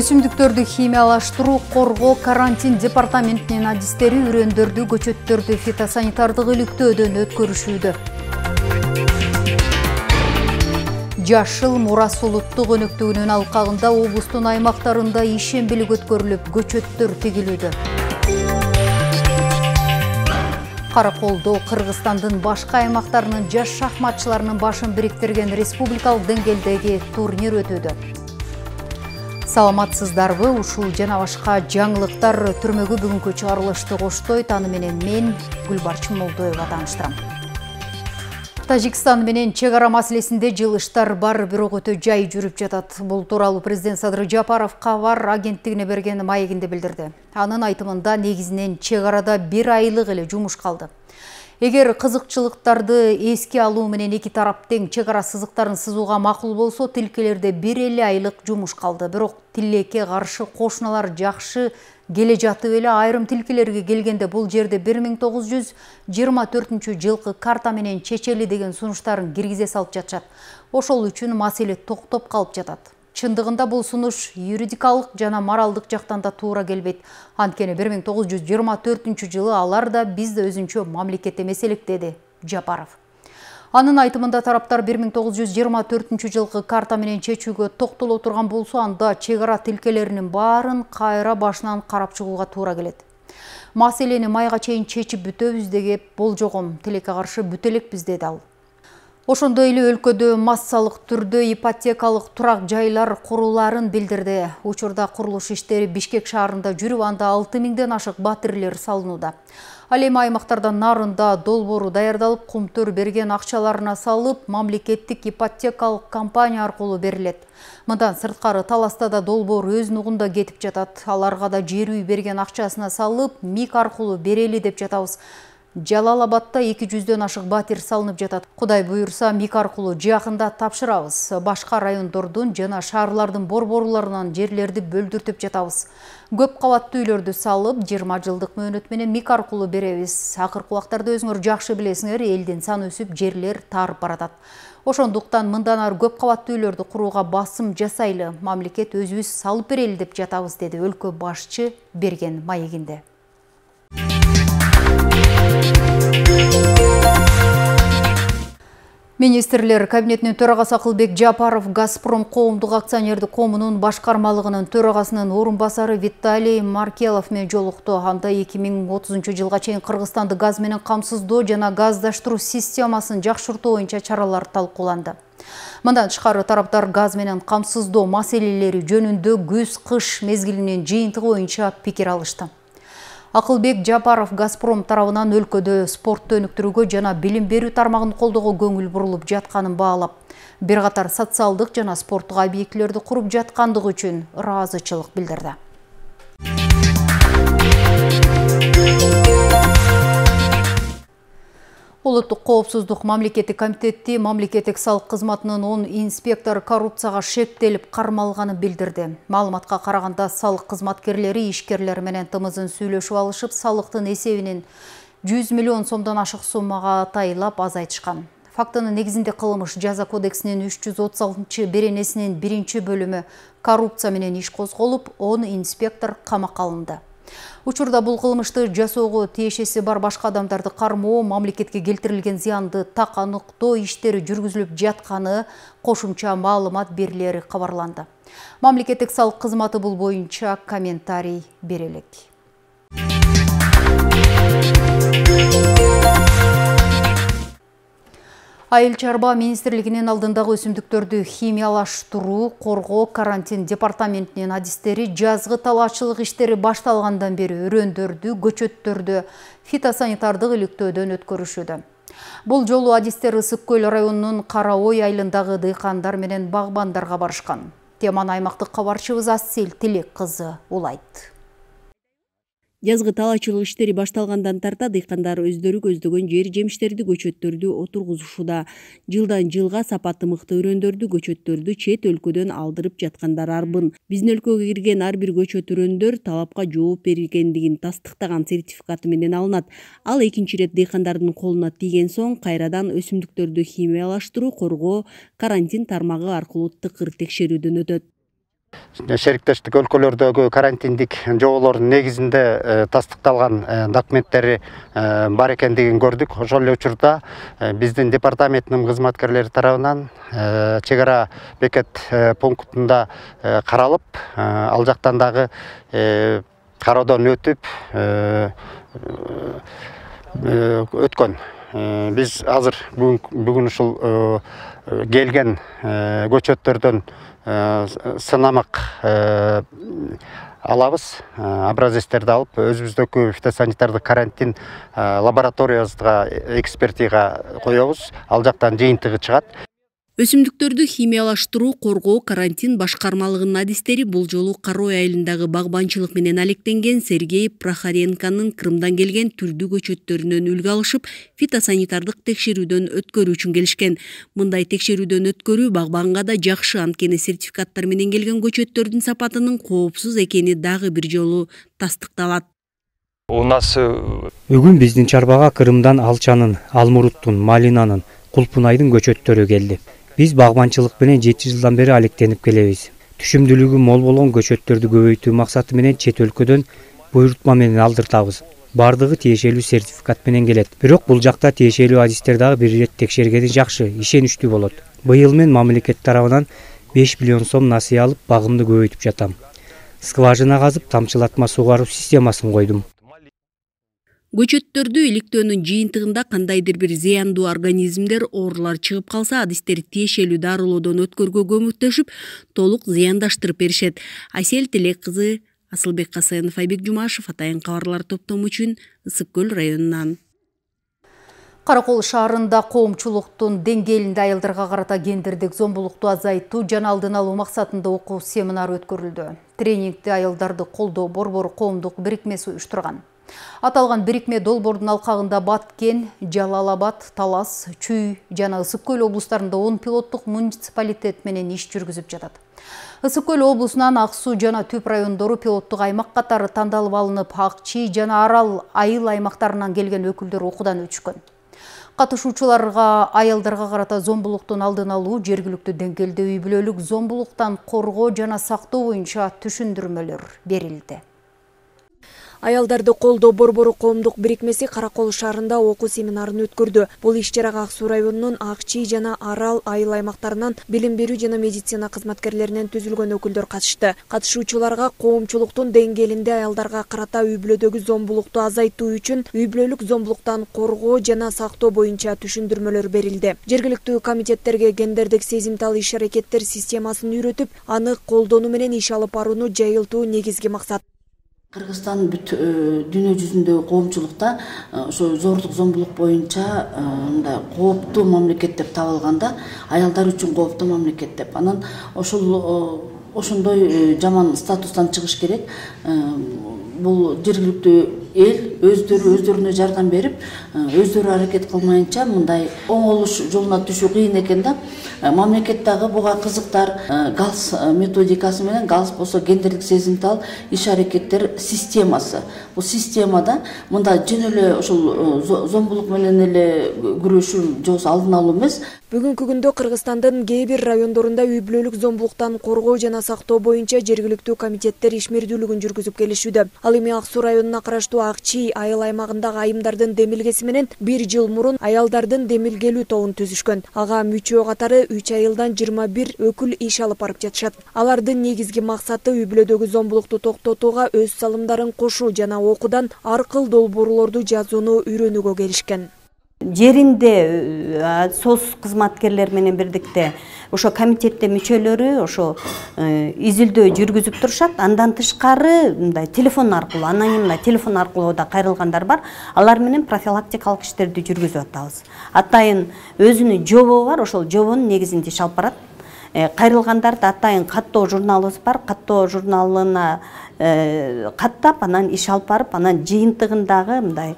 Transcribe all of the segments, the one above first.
Өсүмдүктөрдү химиялаштыруу, коргоо, карантин департаментинин адистери үрөндөрдү, көчөттөрдү фитосанитардык иликтөөдөн өткөрүшүүдө. Жашыл Мурас улуттук өнөктүгүнүн алкагында облустун аймактарында ишембилик өткөрүлүп, көчөттөр тигилүүдө. Караколдо Кыргызстандын башка аймактарынын жаш шахматчыларынын башын бириктирген республикалык деңгээлдеги турнир өтүүдө. Саламатсыздарбы, ушул жана башка жаңылыктар түрмөгү бүгүнкү чыгарылышты коштойт. Аны менен мен Гүлбарчын Молдоева тааныштырам. Тажикстан менен чек ара маселесинде жылыштар бар, бирок өтө жай жүрүп жатат. Бул тууралуу президент Садыр Жапаров Кабар агенттигине берген маегинде билдирди. Анын айтымында негизинен чек арада 1 айлык эле жумуш калды. Эгер кызыкчылыктарды эске алуу менен эки тарап тең чек ара сызыктарын сызууга макул болсо, тилкелерде 1 айлык жумуш калды. Бирок тилекке каршы кошуналар жакшы келе жатып эле, айрым тилкелерге келгенде бул жерде 1924 жылкы карта менен чечели деген сунуштарын киргизе салып жатышат. Ошол үчүн маселе токтоп калып жатат. Чындыгында бул сунуш юридикалык жана моралдык жактан да туура келбейт. Анткени 1924 жылы алар да биз да өзүнчө мамлекет эмес элек, деди Жапаров. Анын айтымында тараптар 1924 жылкы карта менен чечүүгө токтоло турган болсо, анда чек ара тилкелеринин баарын кайра башынан карап чыгууга туура келет. Маселени майга чейин чечип бүтөбүз деген болжогом, тилекке каршы бүтө элекпиз, деди ал. Ошондой эле өлкөдө массалык түрдө ипотекалык турак жайлар куруларын билдирди. Учурда курулуш иштери Бишкек шаарында жүрүп, анда 6000ден ашык батирлер салынууда. Ал эми аймактарда нарында долбоору даярдалып, кумтөр берген акчаларына салып, мамлекеттик ипотекалык компания аркылуу берилет. Мындан сырткары Таласта да долбоор өз нугунда кетип жатат. Аларга да жер үй берген акчасына салып, МИК аркылуу берели деп жатабыз. Жалал-Абадта 200дөн ашык батир салынып жатат. Кудай буйурса, МИК аркылуу жакында тапшырабыз. Башка райондордун жана шаарлардын борборлорунан жерлерди бөлдүртүп жатабыз. Көп кабаттуу үйлөрдү салып, 20 жылдык мөөнөт менен МИК аркылуу беребиз. Акыркы убактарда өзүңөр жакшы билесиңер, элдин саны өсүп, жерлер тарып баратат. Ошондуктан мындан ары көп кабаттуу үйлөрдү курууга басым жасайлы, мамлекет өзүбүз салып берели деп жатабыз, деди өлкө башчы берген маегинде. Министрлер кабинетинин төрагасы Акылбек Жапаров Газпром коомдук акционердик коомунун башкармалыгынын төрагасынын орун басары Виталий Маркелов менен жолукту. Анда 2030 жылга чейин Кыргызстанды газ менен камсыздоо жана газдаштыруу системасын жакшыртуу боюнча чаралар талкууланды. Мындан тышкары тараптар газ менен камсыздоо маселелери жөнүндө күз-кыш мезгилинин жыйынтыгы боюнча пикир алышты. Акылбек Жапаров Газпром тарабынан өлкөдө спортту өнүктүрүүгө жана билим берүү тармагын колдоого көңүл бурулуп жатканын баалап, бир катар социалдык жана спорттук объектилерди куруп жаткандыгы үчүн ыраазычылык билдирди. Улуттук коопсуздук мамлекеттик комитети мамлекеттик салык кызматынын 10 инспектор коррупцияга шектелип кармалганын билдирди. Маалыматка караганда, салык кызматкерлери ишкерлер менен тымызын сүйлөшүп алышып, салыктын эсебинин 100 миллион сомдон ашык суммага атайлап азайтышкан. Фактынын негизинде кылмыш жаза кодексинин 336 беренесинин 1-бөлүмү коррупция менен иш козголуп, 10 инспектор камакка алынды. Учурда бул кылмышты жасоого тиешеси бар башка адамдарды кармоо, мамлекетке келтирилген зыянды так аныктоо иштери жүргүзүлүп жатканы кошумча маалымат берилери кабарланды. Мамлекеттик салык кызматы бул боюнча комментарий бере элек. Айыл чарба министрлигинин алдындагы өсүмдүктөрдү химиялаштыруу, коргоо, карантин департаментинин адистери жазгы талаачылык иштери башталгандан бери өрөөндөрдү, көчөттөрдү фитосанитардык иликтөөдөн өткөрүшүүдө. Бул жолу адистер Ысык көл районунун Кара Ой айылындагы дыйкандар менен багбандарга барышкан. Теманы аймактык кабарчыбыз Асель Тилек кызы улайт. Жазгы талаачылык иштери башталгандан тарта дыйкандар өздөрү көздөгөн жер жемиштерди, көчөттөрдү отургузушууда. Жылдан жылга сапаты мыкты өрөөндөрдү, көчөттөрдү чет өлкөдөн алдырып жаткандар арбын. Биздин өлкөгө кирген ар бир көчөт өрөөндөр талапка жооп бергендигин тастыктаган сертификаты менен алынат. Ал экинчи ирет дыйкандардын колуна тийген соң кайрадан өсүмдүктөрдү химиялаштыруу, коргоо, карантин тармагы аркылуу тыкыр текшерүүдөн өтөт. Шериктештик өлкөлөрдөгү карантиндик жоболордун негизинде тастыкталган документтери бар экендигин көрдүк. Ошол эле учурда биздин департаменттин кызматкерлери тарабынан чек ара бекет пунктунда каралып, ал жактан дагы кароодон өтүп өткөн. Биз азыр бүгүн ушул келген көчөттөрдөн сынамак алабыз, образецтерди алып, өзүбүздөгү фитосанитардык карантин лабораториябызга экспертига коебуз. Ал жактан жыйынтыгы чыгат. Өсүмдүктөрдү химиялаштыруу, коргоо, карантин башкармалыгынын адистери бул жолу Карой айылындагы багбанчылык менен алектенген Сергей Прохоренконун Крымдан келген түрдүү көчөттөрүнөн үлгү алышып, фитосанитардык текшерүүдөн өткөрүү үчүн келишкен. Мындай текшерүүдөн өткөрүү багбанга да жакшы, анткени сертификаттар менен келген көчөттөрдүн сапатынын коопсуз экени дагы бир жолу тастыкталат. Бүгүн биздин чарбага Крымдан алчанын, алмуруттун, малинанын, кулпунайдын көчөттөрү келди. Биз багбанчылык менен 7 жылдан бери алектенип келебиз. Түшүмдүүлүгү мол болгон көчөттөрдү көбөйтүү максаты менен чет өлкөдөн буйрутма менен алдыртабыз. Бардыгы тиешелүү сертификат менен келет. Бирок бул жакта тиешелүү адистер дагы бир ирет текшергени жакшы, ишеничтүү болот. Быйыл мен мамлекет тарабынан 5 миллион сом насыя алып, багымды көбөйтүп жатам. Скважина казып, тамчылатма сугаруу системасын койдум. Көчөттөрдү иликтөөнүн жыйынтыгында кандайдыр бир зыяндуу организмдер, оорулар чыгып калса, адистер тиешелүү дарылоодон өткөргө көмөктөшүп, толук зыяндаштырып беришет. Асель Телек кызы, Асылбек Касенов, Айбек Жумашев, Атайын кабарлар топтому үчүн Ысык Көл районунан. Каракол шаарында коомчулуктун деңгээлинде айылдарга карата гендердик зомбулукту азайтуу жана алдын алуу максатында окуу семинары өткөрүлдү. Тренингди айылдарды колдоо борбору коомдук бирикмеси уюштурган. Аталган бирикме долбоордун алкагында Баткен, Жалал-Абад, Талас, Чүй жана Ысык Көл облустарында 10 пилоттук муниципалитет менен иш жүргүзүп жатат. Ысык Көл облусунан Ак Суу жана Түп райондору пилоттук аймак катары тандалып алынып, Ак Чий жана Арал айыл аймактарынан келген өкүлдөр окуудан өтүшкөн. Катышуучуларга аялдарга карата зомбулуктун алдын алуу, жергиликтүү деңгээлде үй бүлөлүк зомбулуктан коргоо жана сактоо боюнча түшүндүрмөлөр берилди. Аялдарды колдоо борбору коомдук бирикмеси Каракол шаарында окуу семинарын өткөрдү. Бул иш-чарага Ак Суу районунун Ак Чий жана Арал айыл аймактарынан билим берүү жана медицина кызматкерлеринен түзүлгөн өкүлдөр катышты. Катышуучуларга коомчулуктун деңгээлинде аялдарга карата үй бүлөдөгү зомбулукту азайтуу үчүн үй бүлөлүк зомбулуктан коргоо жана сактоо боюнча түшүндүрмөлөр берилди. Жергиликтүү комитеттерге гендердик сезимтал иш-аракеттер системасын үйрөтүп, аны колдонуу менен иш алып барууну жайылтуу негизги максат. Кыргызстан дүйнө жүзүндөгү коомчулукта ошо зордук зомбулук боюнча мындай кооптуу мамлекет деп табылганда, аялдар үчүн кооптуу мамлекет деп. Анан ошондой жаман статустан чыгыш керек. Бул жергиликтүү эл өздөрүнө жардам берип, өздөрү аракет кылмайынча мындай оңолуш жолуна түшүү кыйын экен да. Мамлекет дагы буга кызыктар, ГАЛС методикасы менен, ГАЛС болсо гендердик сезимтал иш-аракеттер системасы. Бул системада мында жөн эле ошол зомбулук менен эле күрөшүү жобосу алдын алуу эмес. Бүгүнкү күндө Кыргызстандын кээ бир райондорунда үй бүлөлүк зомбулуктан коргоо жана сактоо боюнча жергиликтүү комитеттер ишмердүүлүгүн жүргүзүп келишүүдө. Ал эми Ак Суу районуна караштуу Ак Чий айыл аймагындагы айымдардын демилгеси менен 1 жыл мурун аялдардын демилгелүү тобун түзүшкөн. Ага мүчө катары 3 айылдан 21 өкүл иш алып барып жатышат. Алардын негизги максаты үй бүлөдөгү зомбулукту токтотууга өз салымдарын кошуу жана окуудан ар кыл долбоорлорду жазууну үйрөнүүгө келишкен. Жеринде СОС кызматкерлер менен бирдикте ошо комитетте мүчөлөрү ошо изилдөө жүргүзүп турушат. Андан тышкары мындай телефон аркылуу, анонимдүү телефон аркылуу да кайрылгандар бар. Алар менен профилактикалык иштерди жүргүзүп атабыз. Атайын өзүнүн жобо бар, ошол жобонун негизинде иш алып барат. Кайрылгандарды атайын каттоо журналыбыз бар. Каттоо журналына каттап, анан иш алып барып, анан жыйынтыгындагы мындай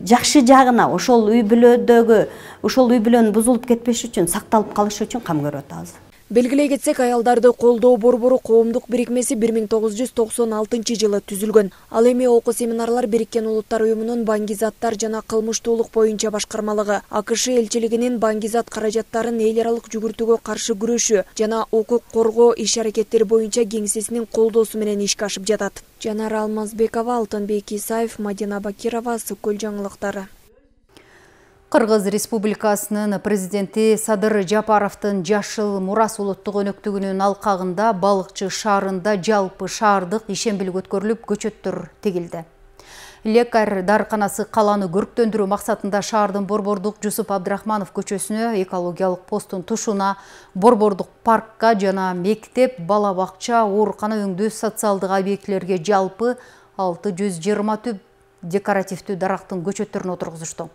жакшы жагына ошол үй бүлөнүн бузулуп кетпеш үчүн, сакталып калышы үчүн кам көрүп атабыз. Белгилей кетсек, аялдарды колдоо борбору коомдук бирикмеси 1996 жылы түзүлгөн. Ал эми окуу семинарлар Бириккен Улуттар уюмунун баңгизаттар жана кылмыштуулук боюнча башкармалыгы, АКШ элчилигинин баңгизат каражаттарын эл аралык жүгүртүүгө каршы күрөшүү жана укук коргоо иш-аракеттери боюнча кеңсесинин колдоосу менен ишке ашып жатат. Жанара Алмазбекова, Алтынбек Исаев, Мадина Бакирова, Ысык-Көл жаңылыктары. Кыргыз Республикасынын президенти Садыр Жапаровдун Жашыл Мурас улуттук өнөктүгүнүн алкагында Балыкчы шаарында жалпы шаардык ишембилик өткөрүлүп, көчөттөр тегилди. Лекарь дарыканасы каланы көрктөндүрүү максатында шаардын Борбордук Жусуп Абдрахманов көчөсүнө, экологиялык посттун тушуна, Борбордук паркка жана мектеп, бала бакча, оорукана өңдүү социалдык объектилерге жалпы 620 декоративдүү дарактын көчөттөрүн отургузушту.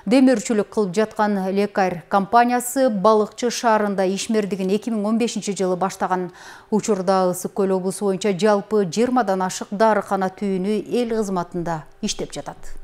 Демирчүлүк кылып жаткан Лекарь компаниясы Балыкчы шаарында ишмердигин 2015 жылы баштаган. Учурда Ысык-Көл облусу боюнча жалпы 20дан ашык дарыкана түйүнү эл кызматында иштеп жатат.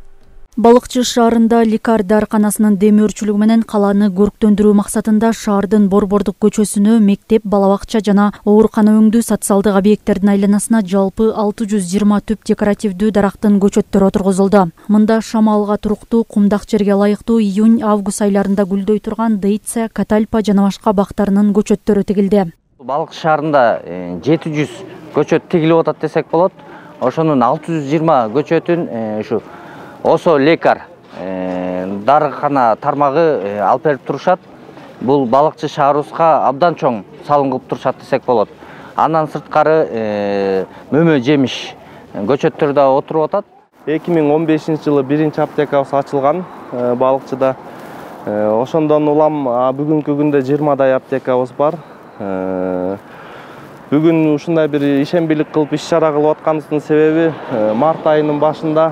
Балыкчы шаарында Лекарь дарыканасынын демөөрчүлүгү менен каланы көрктөндүрүү максатында шаардын Борбордук көчөсүнө мектеп, балабакча жана оорукана өңдүү социалдык объекттердин айланасына жалпы 620 түп декоративдүү дарактын көчөттөрү отургузулду. Мында шамалга туруктуу, кумдак жерге ылайыктуу июнь-август айларында гүлдөй турган Дейция, Катальпа жана башка бактарынын көчөттөрү тигилди. Балыкчы шаарында 700 көчөт тигилип атат десек болот. Ошонун 620 көчөтүн ушу Осо Лекарь дарыкана тармагы алып берип турушат. Бул Балыкчы шаарыбызга абдан чоң салым кылып турушат десек болот. Андан сырткары мөмө жемиш көчөттөр да отуруп атат. 2015 жылы биринчи аптекабыз ачылган Балыкчыда. Ошондон улам бүгүнкү күндө 20дай аптекабыз бар. Бүгүн ушундай бир ишембилик кылып иш-чара кылып атканыбыздын себеби март айынын башында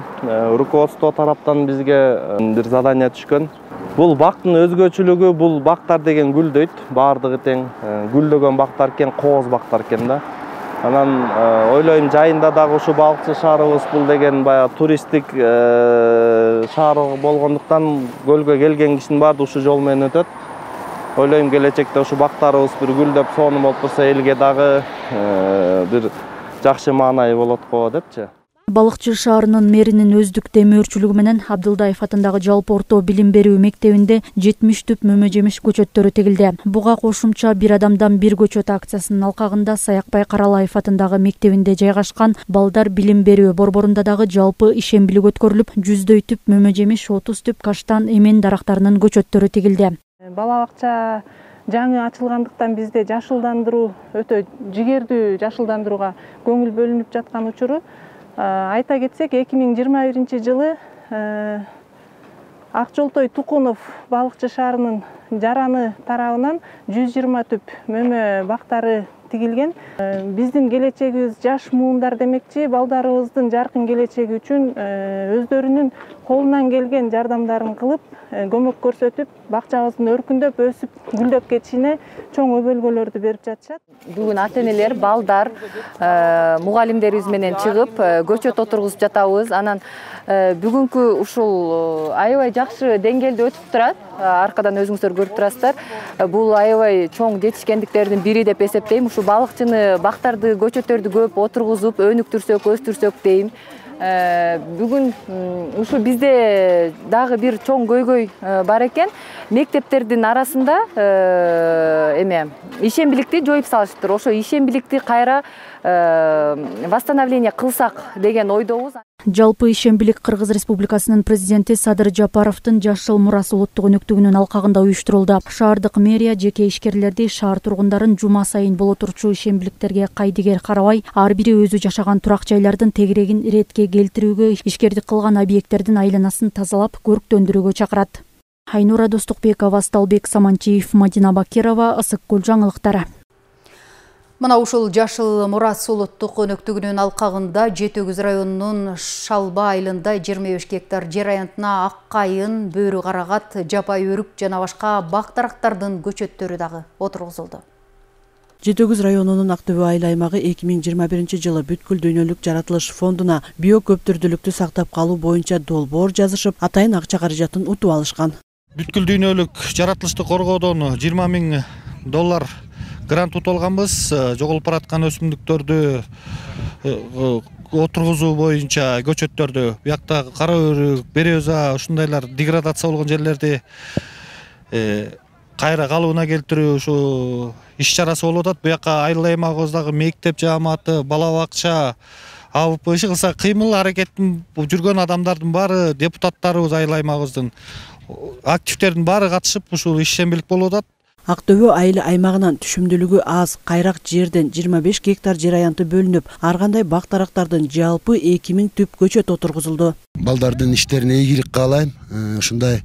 руководство тараптан бизге бир задание түшкөн. Бул бактын өзгөчөлүгү, бул бактар деген гүлдөйт, баардыгы тең гүлдөгөн бактар экен, кооз бактар экен да. Анан ойлойм жайында дагы ушу Балыкчы шаарыбыз бул деген баягы туристтик шаар болгондуктан көлгө келген кишинин баары ушу жол менен өтөт. Ойлойм келечекте ушу бактарыбыз бир гүлдөп сонун болуп турса элге дагы бир жакшы маанай болот го депчи. Балыкчы шаарынын мэринин өздүк демөөрчүлүгү менен Абдылдаев атындагы жалпы орто билим берүү мектебинде 70 түп мөмө жемиш көчөттөрү тигилди. Буга кошумча бир адамдан бир көчөт акциясынын алкагында Саякбай Каралаев атындагы мектебинде жайгашкан Балдар билим берүү борборунда дагы жалпы ишембилик өткөрүлүп, 100 түп мөмө жемиш, 30 түп каштан, эмен дарактарынын көчөттөрү тигилди. Бала бакча жаңы ачылгандыктан бизде жашылдандыруу өтө жигердүү жашылдандырууга көңүл бөлүнүп жаткан учуру. Айта кетсек, 2021 жылы Акжолтой Тукунов Балыкчы шаарынын Жараны тарабынан 120 түп мөмө бактары тигилген. Биздин келечегибиз жаш муундар демекчи, балдарыбыздын жаркын келечеги үчүн өздөрүнүн колунан келген жардамдарын кылып, көмөк көрсөтүп, бакчабыздын өркүндөп, өсүп, гүлдөп кетишине чоң өбөлгөлөрдү берип жатышат. Бүгүн ата-энелер, балдар, мугалимдерибиз менен чыгып, көчөт отургузуп жатабыз. Анан бүгүнкү ушул аябай жакшы деңгээлде өтүп турат. Аркадан өзүңүздөр көрүп турасыздар. Бул аябай чоң жетишкендиктердин бири деп эсептейм. Ушу балыкчыны, бактарды, көчөттөрдү көп отургузуп, өнүктүрсөк, өстүрсөк дейм. Бүгүн ушу бизде дагы бир чоң көйгөй бар экен. Мектептердин арасында ишембиликти жоюп салышыптыр. Ошо ишембиликти кайра восстановление кылсак деген ойдобуз. Жалпы ишембилик Кыргыз Республикасынын президенти Садыр Жапаровдун Жашыл Мурас улуттук өнөктүгүнүн алкагында уюштурулду. Шаардык мэрия жеке ишкерлерди шаар тургундарын жума сайын боло турчу ишембиликтерге кайдыгер карабай, ар бири өзү жашаган турак жайлардын тегерегин иретке келтирүүгө, ишкердик кылган объекттердин айланасын тазалап, көрктөндүрүүгө чакырат. Айнура Достукбекова, Сталбек Саманчиев, Мадина Бакирова, Ысык-Көл жаңылыктары. Мына ушул Жашыл Мурас улуттук өнөктүгүнүн алкагында Жетөгүз районунун Шалба айылында 25 гектар жер аянтына ак кайын, бөрү карагат, жапай өрүк жана башка бак дарактардын көчөттөрү дагы отургузулду. Жетөгүз районунун Актөбө айыл аймагы 2021 жылы бүткүл дүйнөлүк жаратылыш фондуна биокөптүрдүүлүктү сактап калуу боюнча долбоор жазышып, атайын акча каражатын утуп алышкан. Бүткүл дүйнөлүк жаратылышты коргоодон $20 000 грант утуп алганбыз. Жоголуп бараткан өсүмдүктөрдү отургузуу боюнча көчөттөрдү биякта кара өрүк, береза ушундайлар деградация болгон жерлерди кайра калыбына келтирүү ушу иш чарасы болуп атат. Буяка айыл аймагыбыздагы мектеп жааматы, бала бакча, АВП иши кыймыл аракеттин жүргөн адамдардын баары, депутаттарыбыз айыл аймагыбыздын активдердин баары катышып ушул ишчембилик болуп атат. Ақтөбе айыл аймагынан түшүмдүүлүгү аз кайрак жерден 25 гектар жер аянты бөлүнүп, ар кандай бак дарактардын жалпы 2000 түп көчөт отургузулду. Балдардын иштерине ийгилик каалайм. Ушундай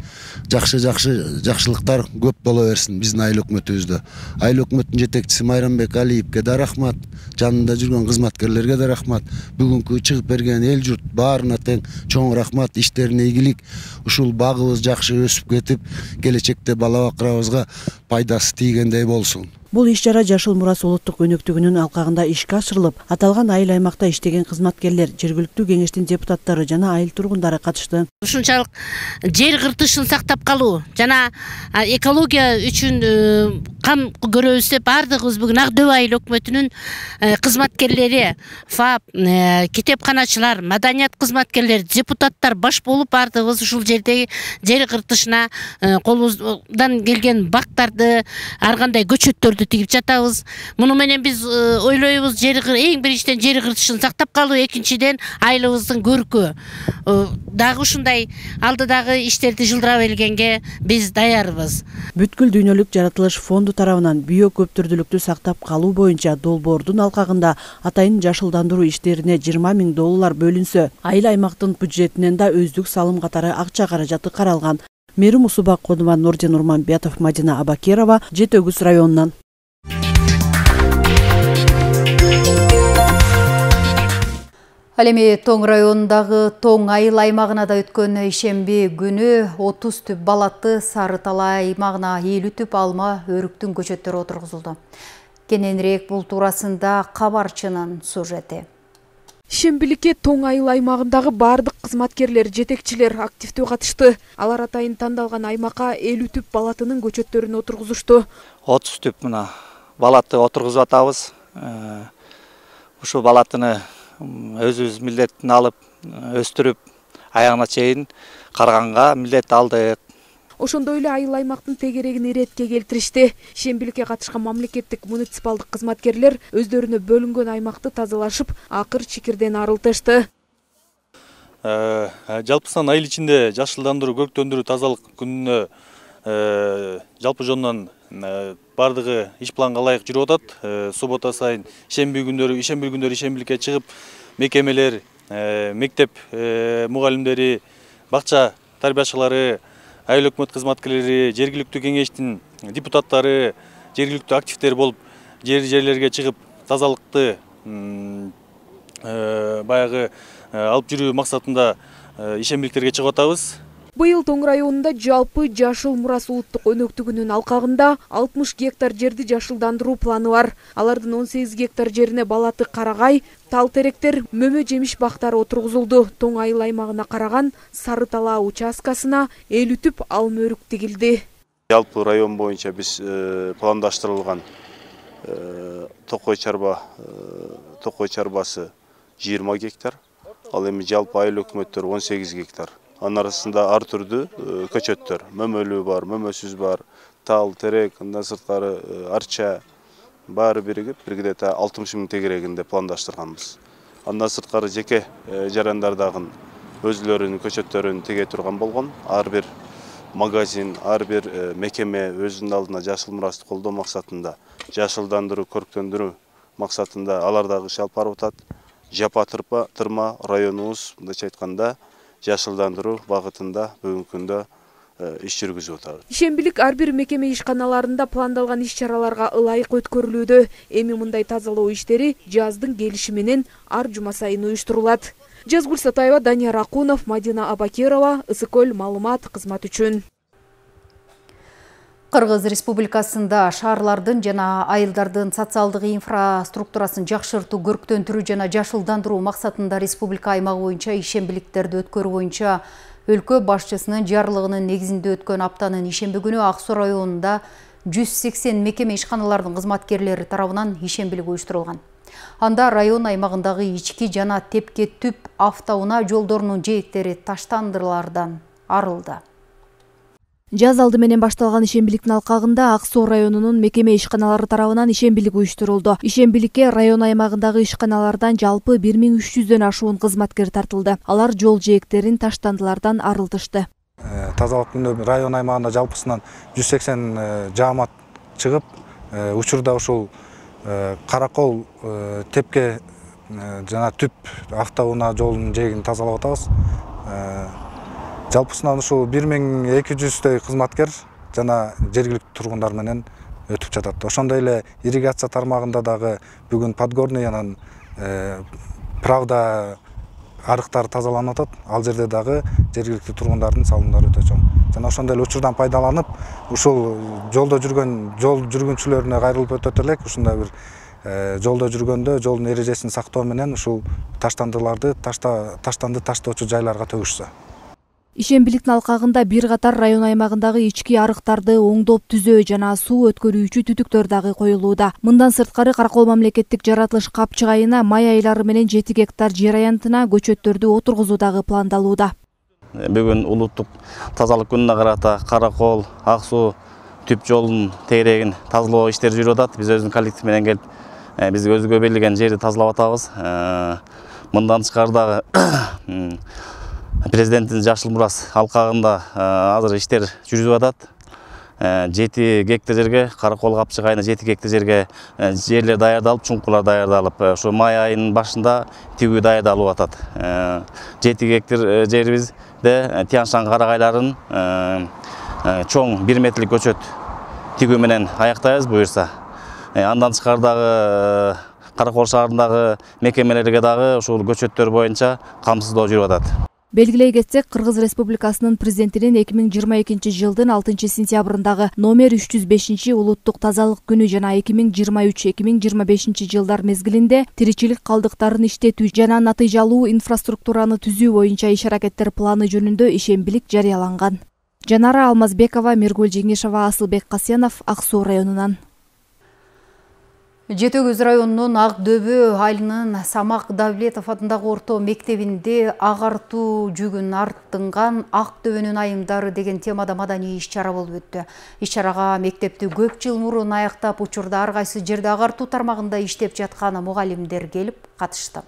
жакшылыктар көп боло берсин биздин айыл өкмөтүбүздө. Айыл өкмөттүн жетекчиси Майрамбек Алиевке да рахмат, жанында жүргөн кызматкерлерге да рахмат. Бүгүнкү чыгып берген эл журт баарына тең чоң рахмат, иштерине ийгилик. Ушул багыбыз жакшы өсүп кетип, келечекте бала бакырабызга пайдасы тийгендей болсун. Бул иш-чара Жашыл Мурас улуттук өнөктүгүнүн алкагында ишке ашырылып, аталган айыл аймакта иштеген кызматкерлер, жергиликтүү кеңештин депутаттары жана айыл тургундары катышты. Ушунчалык жер кыртышын сактап калуу жана экология үчүн кам көрөбүз деп бардыгыбыз бүгүн Ақтөбе айыл өкмөтүнүн кызматкерлери, ФАП, китепканачылар, маданият кызматкерлери, депутаттар баш болуп бардыгыбыз ушул жердеги жер кыртышына колубуздан келген бактарды, ар кандай көчөттөрдү тигип жатабыз. Муну менен биз ойлойбуз, эң биринчиден жер кыртышын сактап калуу, экинчиден айылыбыздын көркү. Дагы ушундай алдыдагы иштерди жылдыра белгенге биз даярбыз. Бүткүл дүйнөлүк жаратылыш фонду тарабынан био көптүрдүүлүктү сактап калуу боюнча долбоордун алкагында атайын жашылдандыруу иштерине $20,000 бөлүнсө, айыл аймактын бюджетинен да өздүк салым катары акча каражаты каралган. Мерим Усубакконова, Нурдин Урманбетов, Мадина Абакирова, Жетөгүз районунан. Ал эми Тоң районундагы Тоң айыл аймагына да өткөн ишемби күнү 30 түп балатты, Сары Тала аймагына 50 түп алма өрүктүн көчөттөрү отургузулду. Кененирээк бул туурасында кабарчынын сюжети. Ишембиликке Тоң айыл аймагындагы бардык кызматкерлер, жетекчилер активдүү катышты. Алар атайын тандалган аймакка 50 түп балатынын көчөттөрүн отургузушту. 30 түп мына балатты отургузуп атабыз. Ушул балатыны өзүбүз милдеттин алып, өстүрүп, аягына чейин караганга милдет алдык. Ошондой эле айыл аймактын тегерегин иретке келтиришти. Ишембиликке катышкан мамлекеттик муниципалдык кызматкерлер өздөрүнө бөлүнгөн аймакты тазалашып, акыр чикирден арылтышты. Жалпысынан айыл ичинде жашылдандыруу, көрктөндүрүү, тазалык күнүнө жалпы жонунан бардыгы иш планга ылайык жүрүп атат. Суббота сайын ишемби күндөрү ишембиликке чыгып, мекемелер, мектеп мугалимдери, бакча тарбиячылары, айыл өкмөт кызматкерлери, жергиликтүү кеңештин депутаттары, жергиликтүү активдер болуп, жерлерге чыгып, тазалыкты баягы алып жүрүү максатында ишембиликтерге чыгып атабыз. Быйыл Тоң районунда жалпы Жашыл Мурас улуттук өнөктүгүнүн алкагында 60 гектар жерди жашылдандыруу планы бар. Алардын 18 гектар жерине балаты карагай, тал теректер, мөмө жемиш бактары отургузулду. Тоң айыл аймагына караган Сары Тала участкасына 50 түп алма өрүк тигилди. Жалпы район боюнча биз пландаштырылган токой чарбасы 20 гектар, ал эми жалпы айыл өкмөттөр 18 гектар. Анын арасында ар түрдүү көчөттөр, мөмөлүү бар, мөмөсүз бар, тал, терек, андан сырткары арча баары биригип, биргидете 60 000 тегерегинде пландаштырганбыз. Андан сырткары жеке жарандардагы өзлөрүнүн көчөттөрүн теге турган болгон. Ар бир магазин, ар бир мекеме өзүнүн алдына Жашыл Мурасты колдоо максатында, жашылдандыруу, көрктөндүрүү максатында алардагы иш алып барып атат. Жапа тырма районубуз, мындайча айтканда, жашылдандыруу багытында бүгүнкү күндө иш жүргүзүп атабыз. Ишембилик ар бир мекеме ишканаларында пландалган иш-чараларга ылайык өткөрүлүүдө. Эми мындай тазалоо иштери жаздын келиши менен ар жума сайын уюштурулат. Жазгүл Сатаева, Данияр Акунов, Мадина Абакирова, Ысыкөл маалымат кызмат үчүн. Кыргыз Республикасында шаарлардын жана айылдардын социалдык инфраструктурасын жакшыртуу, көрктөндүрүү жана жашылдандыруу максатында республика аймагы боюнча ишембиликтерди өткөрүү боюнча өлкө башчысынын жарлыгынын негизинде өткөн аптанын ишемби күнү Ак Суу районунда 180 мекеме ишканалардын кызматкерлери тарабынан ишембилик уюштурулган. Анда район аймагындагы ички жана тепке түп автоунаа жолдорунун жээктери таштандырылардан арылды. Жаз алды менен башталган ишембиликтин алкагында Ак Суу районунун мекеме ишканалары тарабынан ишембилик уюштурулду. Ишембиликке район аймагындагы ишканалардан жалпы 1300дөн ашуун кызматкер тартылды. Алар жол жээктерин таштандылардан арылтышты. Тазалык күнү район аймагында жалпысынан 180 жаамат чыгып, учурда ушул Каракол, Тепке жана Түп автоунаа жолунун жээгин тазалап атабыз. Жалпысынан ушул 1200 кызматкер жана жергиликтүү тургундар менен өтүп жатат. Ошондой эле ирригация тармагында дагы бүгүн Подгорный анан Правда арыктар тазаланып атат. Ал жерде дагы жергиликтүү тургундардын салымдары өтө чоң. Жана ошондой эле учурдан пайдаланып, ушул жолдо жүргөн жол жүргүнчүлөрүнө кайрылып өтөт элек. Ушундай бир жолдо жүргөндө жолдун эрежесин сактоо менен ушул таштандыларды таштоочу жайларга төгүшсө. Ишембиликтин алкагында бир катар район аймагындагы ички арыктарды оңдоп түзөө жана суу өткөрүүчү түтүктөр дагы коюлууда. Мындан сырткары Каракол мамлекеттик жаратылыш капчыгайына май айлары менен 7 гектар жер аянтына көчөттөрдү отургузуу дагы пландалууда. Бүгүн улуттук тазалык күнүнө карата Каракол, Ак Суу, Түп жолунун тегерегин тазалоо иштери жүрүп атат. Биз өзүбүздүн коллектив менен келип, биз өзгө берилген жерди тазалап атабыз. Мындан тышкары дагы Президенттин Жашыл Мурас алкагында азыр иштер жүрүп атат. 7 гектар жерге, Каракол капчыгайына 7 гектар жерге жерлер даярдалып, чуңкурлар даярдалып, ошо май айынын башында тигүү даярдалып атат. 7 гектар жерибизде Тянь-Шань карагайларын чоң 1 метрлик көчөт тигүү менен аяктайбыз буюрса. Андан тышкары дагы Каракол шаарындагы мекемелерге дагы ушул көчөттөр боюнча камсыздоо жүрүп атат. Белгилей кетсек, Кыргыз Республикасынын президентинин 2022 жылдын 6 сентябрындагы номер 305 улуттук тазалык күнү жана 2023-2025 жылдар мезгилинде тиричилик калдыктарын иштетүү жана натыйжалуу инфраструктураны түзүү боюнча иш-аракеттер планы жөнүндө ишембилик жарыяланган. Жанара Алмазбекова, Миргүл Жеңешова, Асылбек Касьянов, Ак Суу районунан. Жети Көз районунун Ак Дөбө айылынын Самак Давлетов атындагы орто мектебинде агартуу жүгүн арттынган Ак Дөбөнүн айымдары деген темада маданий иш-чара болуп өттү. Иш-чарага мектепти көп жыл мурун аяктап, учурда ар кайсы жерде агартуу тармагында иштеп жаткан мугалимдер келип катышты.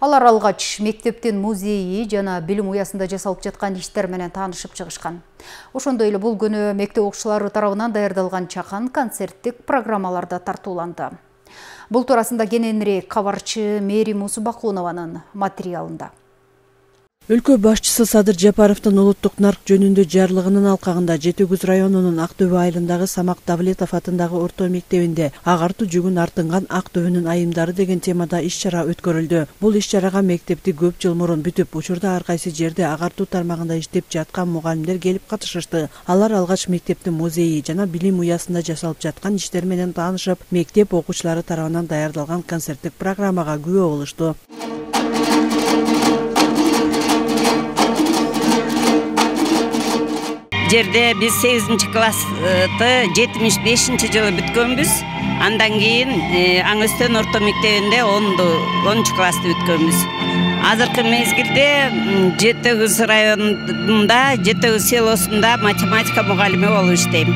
Алар алгач мектептин музейи жана билим уясында жасалып жаткан иштер менен таанышып чыгышкан. Ошондой эле бул күнү мектеп окуучулары тарабынан даярдалган чакан концерттик программаларда тартууланды. Бул туурасында кененирээк кабарчы Мээрим Усубакунованын материалында. Өлкө башчысы Садыр Жапаровдун улуттук нарк жөнүндө жарлыгынын алкагында Жети Көз районунун Ак Дөбө айылындагы Самак Давлетов атындагы орто мектебинде агартуу жүгүн артынган Ак Дөбөнүн айымдары деген темада иш-чара өткөрүлдү. Бул иш-чарага мектепти көп жыл мурун бүтүп, учурда ар кайсы жерде агартуу тармагында иштеп жаткан мугалимдер келип катышышты. Алар алгач мектептин музейи жана билим уясында жасалып жаткан иштер менен таанышып, мектеп окуучулары тарабынан даярдалган концерттик программага күбө болушту. Жерде биз 8-классты 75-жылы бүткөнбүз. Андан кийин Аңөстөн орто мектебинде 10-классты бүткөнбүз. Азыркы мезгилде Жети Көз районунда, Жети Көз селосунда математика мугалими болуп иштейм.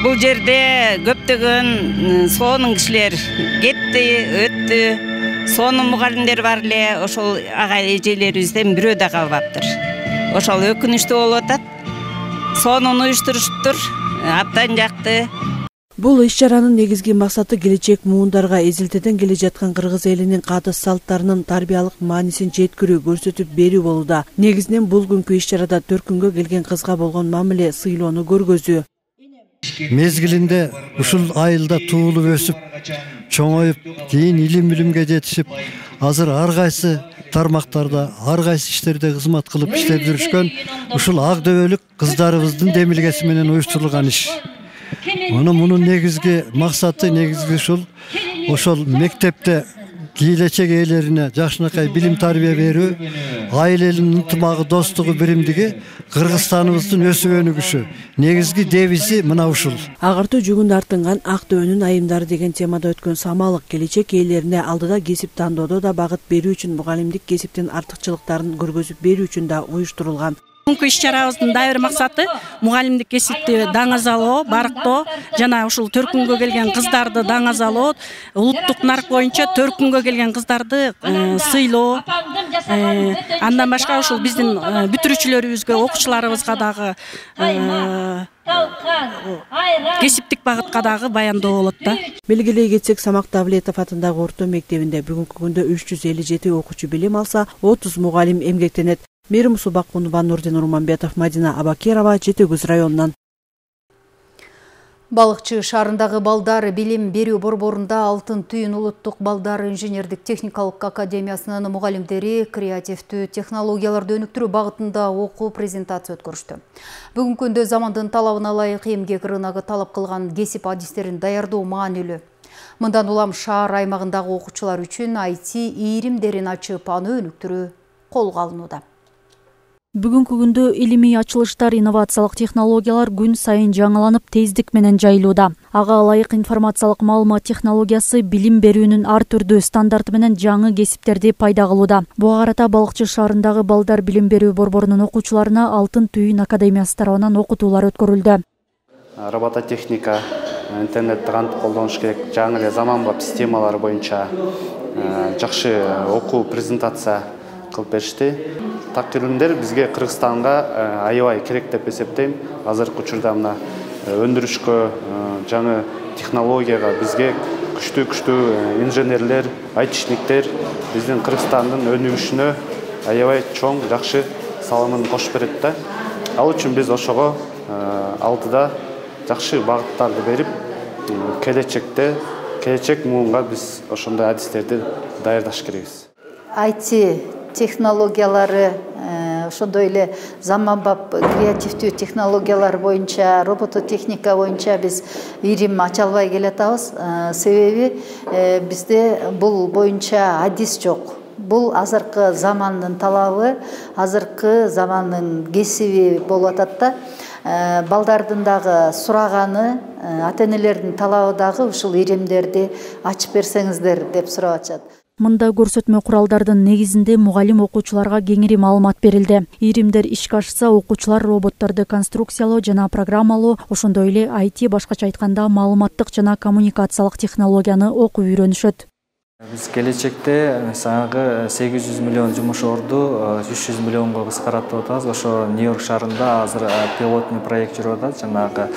Бул жерде көптөгөн сонун кишилер кетти, өттү. Сонун мугалимдер бар эле, ошол ага эжелерибизден бирөө да калбаптыр. Ошол өкүнүчтүү болуп атат. Сонун уюштурушуптур, абдан жакты. Бул иш-чаранын негизги максаты келечек муундарга эзилтеден келе жаткан кыргыз элинин каадат салттарынын тарбиялык маанисин жеткирүү, көрсөтүп берүү болууда. Негизинен бул күнкү иш-чарада 4 күнгө келген кызга болгон мамиле, сыйлоону көргөзүү. Мезгилинде ушул айылда туулуп өсүп, чоңоюп, кийин илим-билимге жетишип, азыр ар кайсы тармактарда, ар кайсы иштерде кызмат кылып иштеп жүрүшкөн ушул ак дөбөлүк кыздарыбыздын демилгеси менен уюштурулган иш. Мунун негизги максаты ошол мектепте келечек ээлерине жакшынакай билим тарбия берүү, айылдын ынтымагы, достугу, биримдиги Кыргызстаныбыздын өсүп өнүгүшү негизги девизи мына ушул. Агартуу жүгүн артынган ак дөөнүн айымдары деген темада өткөн самалык келечек ээлерине алдыда кесип тандоодо да багыт берүү үчүн мугалимдик кесиптин артыкчылыктарын көргөзүп берүү үчүн да уюштурулган. Бүгүнкү иш-чарабыздын дагы бир максаты мугалимдик кесипти даңазалоо, барктоо жана ушул төркүнгө келген кыздарды даңазалоо, улуттук нарк боюнча төркүнгө келген кыздарды сыйлоо. Андан башка ушул биздин бүтүрүүчүлөрүбүзгө, окуучуларыбызга дагы кесиптик багытка дагы баяндоо болот да. Белгилей кетсек, Самак Давлетов атындагы орто мектебинде бүгүнкү күндө 357 окуучу билим алса, 30 мугалим эмгектенет. Мерим Субакунова, Нурдин Урманбетов, Мадина Абакирова, Жети Көз районунан. Балыкчы шаарындагы балдар билим берүү борборунда Алтын Түйүн улуттук балдар инженердик техникалык академиясынын мугалимдери креативдүү технологияларды өнүктүрүү багытында окуу презентация өткөрүштү. Бүгүнкү күндө замандын талабына ылайык эмгек рыногу талап кылган кесип адистерин даярдоо маанилүү. Мындан улам шаар аймагындагы окуучулар үчүн IT ийримдерин ачып, аны өнүктүрүү колго алынууда. Бүгүнкү күндө илимий ачылыштар, инновациялык технологиялар күн сайын жаңыланып, тездик менен жайылууда. Ага ылайык информациялык маалымат технологиясы билим берүүнүн ар түрдүү стандарты менен жаңы кесиптерди пайда кылууда. Буга карата Балыкчы шаарындагы балдар билим берүү борборунун окуучуларына Алтын Түйүн академиясы тарабынан окутуулар өткөрүлдү. Робототехника, интернетти кантип колдонуш керек, жаңы эле заманбап системалар боюнча жакшы окуу презентация кылып беришти. Так илимдер бизге Кыргызстанга аябай керек деп эсептейм. Азыркы учурда мына өндүрүшкө, жаңы технологияга бизге күчтүү инженерлер, айтишниктер биздин Кыргызстандын өнүгүшүнө аябай чоң, жакшы салымын кошуп берет да. Ал үчүн биз ошого алдыда жакшы багыттарды берип, келечек муунга биз ошондой адистерди даярдаш керекбиз. IT технологиялары, ошондой эле заманбап креативдүү технологиялар боюнча, робототехника боюнча биз ирим ача албай келатабыз. Себеби бизде бул боюнча адис жок. Бул азыркы замандын талабы, азыркы замандын кесиби болуп атат да. Балдардын дагы сураганы, ата-энелердин талабы дагы ушул иримдерди ачып берсеңиздер деп сурап атышат. Мында көрсөтмө куралдардын негизинде мугалим окуучуларга кеңири маалымат берилди. Иримдер ишке ашса, окуучулар роботторду конструкциялоо жана программалоо, ошондой эле IT, башкача айтканда маалыматтык жана коммуникациялык технологияны окуп үйрөнүшөт. Биз келечекте саңагы 800 миллион жумуш орду 300 миллионго кыскартып атабыз. Ошо Нью-Йорк шаарында азыр пилотный проект жүрүп атат. Жанагы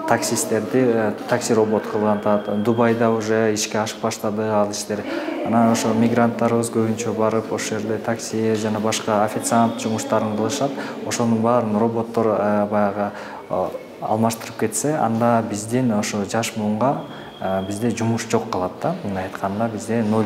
таксистерди такси робот кылган атат. Дубайда уже ишке ашып баштады ал иштер. Анан ошо мигранттарыбыз көбүнчө барып, ошол жерде такси жана башка официант жумуштарын кылышат. Ошонун баарын роботтор баягы алмаштырып кетсе, анда биздин ошо жаш муунга бизде жумуш жок калат да. Мындай айтканда бизде 0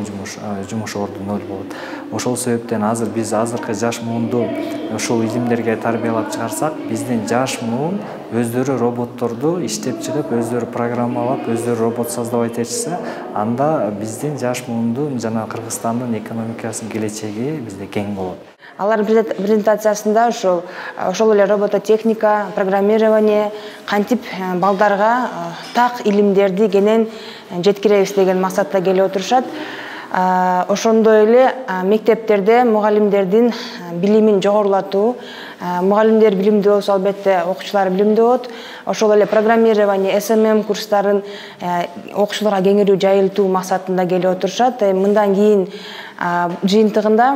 жумуш орду 0 болот. Ошол себептен азыр биз азыркы жаш муунду ушул илимдерге тарбиялап чыгарсак, биздин жаш муун өздөрү роботторду иштеп чыгып, өздөрү программалап, өздөрү робот создавать этишсе, анда биздин жаш муундун жана Кыргызстандын экономикасынын келечеги бизде кең болот. Алар презентациясында ошол эле робототехника, программирование, кантип балдарга так илимдерди кенен жеткиребиз деген максатта келип отурушат. Ошондой эле мектептерде мугалимдердин билимин жогорулатуу, мугалимдер билимдүү болсо, албетте окуучулар билимдүү болот. Ошол эле программирование, SMM курстарын окуучуларга кеңири жайылтуу максатында келип отурушат. Мындан кийин жыйынтыгында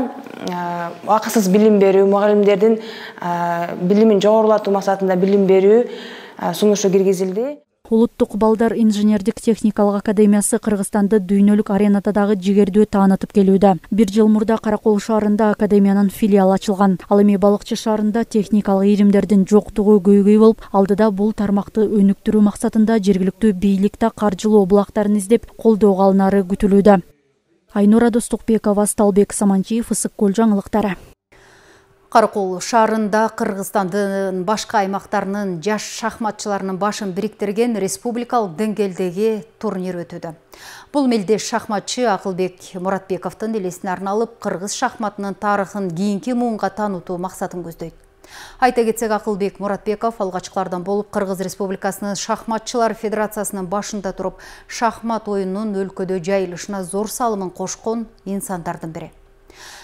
акысыз билим берүү, мугалимдердин билимин жогорулатуу максатында билим берүү сунушу киргизилди. Улуттук балдар инженердик техникалык академиясы Кыргызстанды дүйнөлүк аренада дагы жигердүү таанытып келүүдө. 1 жыл мурда Каракол шаарында академиянын филиалы ачылган. Ал эми Балыкчы шаарында техникалык иримдердин жоктугу көйгөй болуп, алдыда бул тармакты өнүктүрүү максатында жергиликтүү бийликте каржылоо булактарын издеп колдоого алынары күтүлүүдө. Айнура Достукбекова, Сталбек Саманчиев, Ысык Көл жаңылыктары. Каракол шаарында Кыргызстандын башка аймактарынын жаш шахматчыларынын башын бириктирген республикалык деңгээлдеги турнир өтүүдө. Бул мелде шахматчы Акылбек Муратбековдун элесине арналып кыргыз шахматынын тарыхын кийинки муунга таанытуу максатын көздөйт. Айта кетсек, Акылбек Муратбеков алгачкылардан болуп Кыргыз Республикасынын шахматчылар федерациясынын башында туруп, шахмат оюнунун өлкөдө жайылышына зор салымын кошкон инсандардын бири.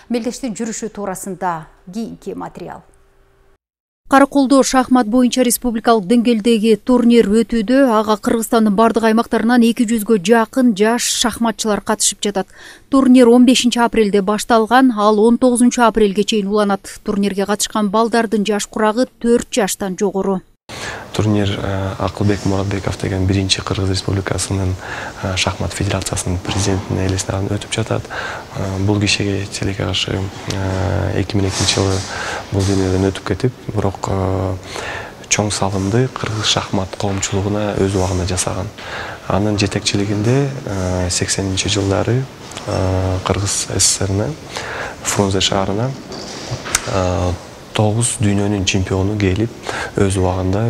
Мелдештин жүрүшү туурасында кийинки материал. Караколдо шахмат боюнча республикалык деңгээлдеги турнир өтүүдө. Ага Кыргызстандын бардык аймактарынан 200гө жакын жаш шахматчылар катышып жатат. Турнир 15 апрелде башталган, ал 19 апрелге чейин уланат. Турнирге катышкан балдардын жаш курагы 4 жаштан жогору. Турнир Акылбек Муратбеков деген биринчи Кыргыз Республикасынын шахмат федерациясынын президентинин элесине өтүп жатат. Бул кишиге тилекке каршы 2002 жылы бул дүйнөдөн өтүп кетип, бирок чоң салымды кыргыз шахмат коомчулугуна өз убагында жасаган. Анын жетекчилигинде 80-жылдары Кыргыз СССРне Фрунзе шаарына 9 дүйнөнүн чемпиону келип, өз убагында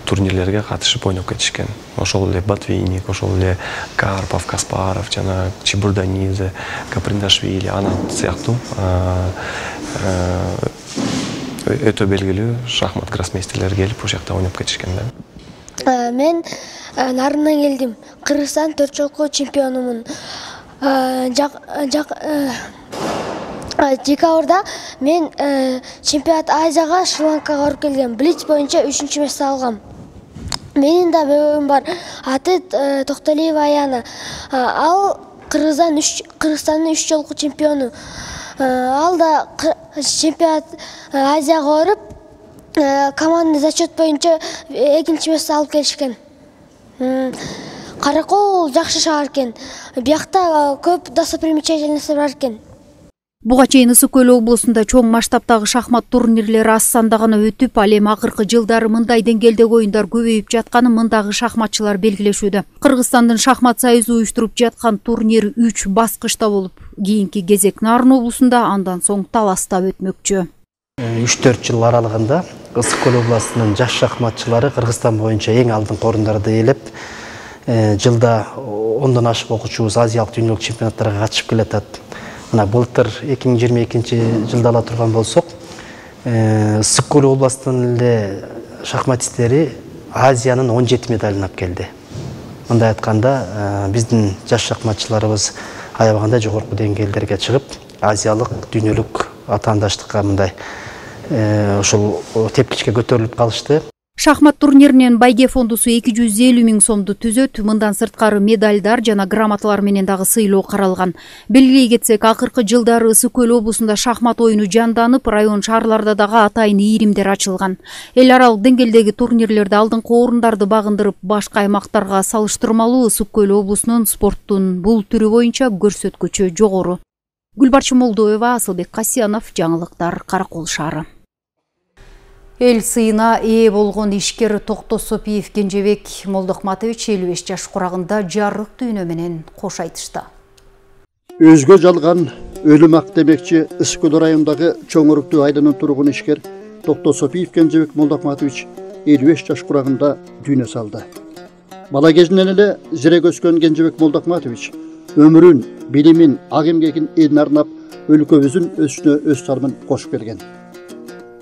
турнирлерге катышып ойноп кетишкен. Ошол эле Ботвинник, ошол эле Карпов, Каспаров, жана Чебурданидзе, Каприндашвили, анан сыяктуу өтө белгилүү шахмат гроссмейстерлери келип, ошол жакта ойноп кетишкен да. Мен Нарындан келдим. Кыргызстан 4 жолку чемпионумун. Декабрда мен чемпионат Азияга Шри-Ланкага барып келгем. Блиц боюнча 3-чү месте алгам. Менин да бөбөгүм бар. Аты Токтолиева Аяна. Ал Кыргызстандын 3 жолку чемпиону. Ал да чемпионат Азияга барып, командный зачет боюнча 2-чи месте алып келишкен. Каракол жакшы шаар экен. Биякта көп достопримечательностьтер бар экен. Буга чейин Ысык-Көл облусунда чоң масштабтагы шахмат турнирлери аз санда гана өтүп, ал эми акыркы жылдары мындай деңгээлдеги оюндар көбөйүп жатканын мындагы шахматчылар белгилешүүдө. Кыргызстандын шахмат союзу уюштуруп жаткан турнир 3 баскычта болуп, кийинки кезек Нарын облусунда, андан соң Таласта өтмөкчү. 3-4 жыл аралыгында Ысык-Көл облусунун жаш шахматчылары Кыргызстан боюнча эң алдыңкы орундарды ээлеп, жылда 10дон ашык окуучубуз азиялык дүйнөлүк чемпионаттарга катышып келатат. Мына былтыр 2022 жылда ала турган болсок, Ысык-Көл областынын эле шахматисттери Азиянын 17 медалын алып келди. Мындай айтканда, биздин жаш шахматчыларыбыз аябаганда жогорку деңгээлдерге чыгып, азиялык дүйнөлүк атаандаштыкка мындай ошол тепкичке көтөрүлүп калышты. Шахмат турниринин байге фондусу 250 000 сомду түзөт, мындан сырткары медальдар жана грамоталар менен дагы сыйлоо каралган. Белгилей кетсек, акыркы жылдары Ысык-Көл облусунда шахмат оюну жанданып, район шаарларда дагы атайын ийримдер ачылган. Эл аралык деңгээлдеги турнирлерде алдыңкы орундарды багындырып, башка аймактарга салыштырмалуу Ысык-Көл облусунун спорттун бул түрү боюнча көрсөткүчү жогору. Гүлбарчы Молдоева, Асылбек Касьянов, жаңылыктар, Каракол шаары. Эл сыйына ээ болгон ишкер Токтосопиев Кенжебек Молдохматович 55 жаш курагында жарык дүйнө менен кош айтышты. Өзгө жалган өлүм ак демекчи Ысык-Көл районундагы Чоңоруктуу айылынын тургун ишкер Токтосопиев Кенжебек Молдохматович 55 жаш курагында дүйнө салды. Бала кезинен эле зерек өскөн Кенжебек Молдохматович өмүрүн, билимин, ак эмгегин элине арнап, өлкөбүздүн өсүшүнө өз салымын кошуп келген.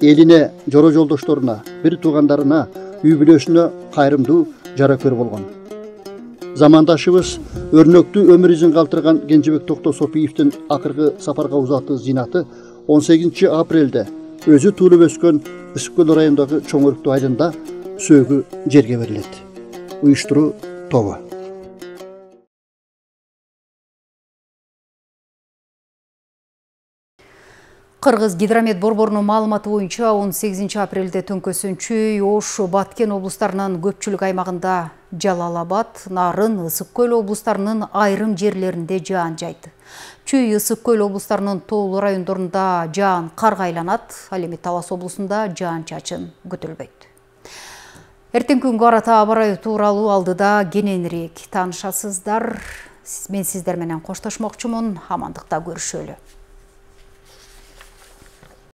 Элине, жоро жолдошторуна, бир туугандарына, үй бүлөсүнө кайрымдуу жаракөр болгон. Замандашыбыз өрнөктүү өмүр изин калтырган Кенжебек Токтосопиевдин акыркы сапарга узатуу зинаты 18 апрелде өзү туулуп өскөн Ысык-Көл районундагы Чоңоруктуу айылында сөөгү жерге берилет. Уюштуруу тобу. Кыргыз гидромет борборунун маалыматы боюнча 18 апрелде төңкөсүн Чүй, Ош, Баткен облустарынын көпчүлүк аймагында, Жалал-Абад, Нарын, Ысык-Көл облустарынын айрым жерлеринде жаан жайды. Чүй, Ысык-Көл облустарынын тоолуу райондорунда жаан карга айланат, ал эми Талас облусунда жаан-чачын күтүлбөйт. Эртең күнгө карата аба ырайы тууралуу алдыда кененирээк таанышасыздар. Мен сиздер менен коштошмокчумун. Амандыкта көрүшөлү.